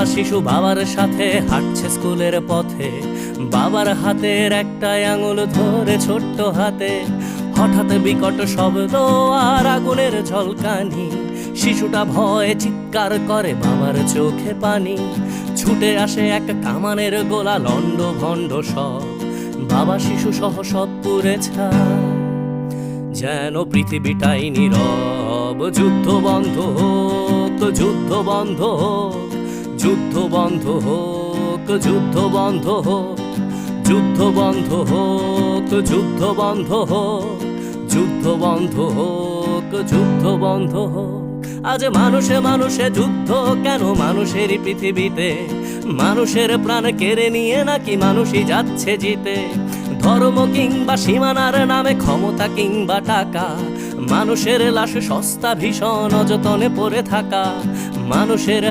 শিশু বাবার সাথে হাঁটছে স্কুলের পথে, বাবার হাতের একটা আঙুল ধরে ছোট্ট হাতে। হঠাৎ বিকট শব্দ আর আগুনের ঝলকানি, শিশুটা ভয়ে চিৎকার করে, বাবার চোখে পানি। ছুটে আসে এক কামানের গোলা, লন্ড ভন্ড সব, বাবা শিশু সহ সব পুড়ে ছাই। যেন পৃথিবীটাই নীরব, যুদ্ধ বন্ধ হোক, যুদ্ধ বন্ধ হোক, যুদ্ধ বন্ধ হোক, যুদ্ধ বন্ধ হোক, যুদ্ধ বন্ধ হোক, যুদ্ধ বন্ধ হোক, যুদ্ধ বন্ধ হোক, যুদ্ধ বন্ধ হোক। আজ মানুষে মানুষে যুদ্ধ কেন মানুষেরই পৃথিবীতে? মানুষের প্রাণ কেড়ে নিয়ে নাকি মানুষই যাচ্ছে জিতে? ধর্ম কিংবা সীমানার নামে, ক্ষমতা কিংবা টাকা, মানুষের লাশ সস্তা ভীষণ অযতনে পড়ে থাকা। মানুষের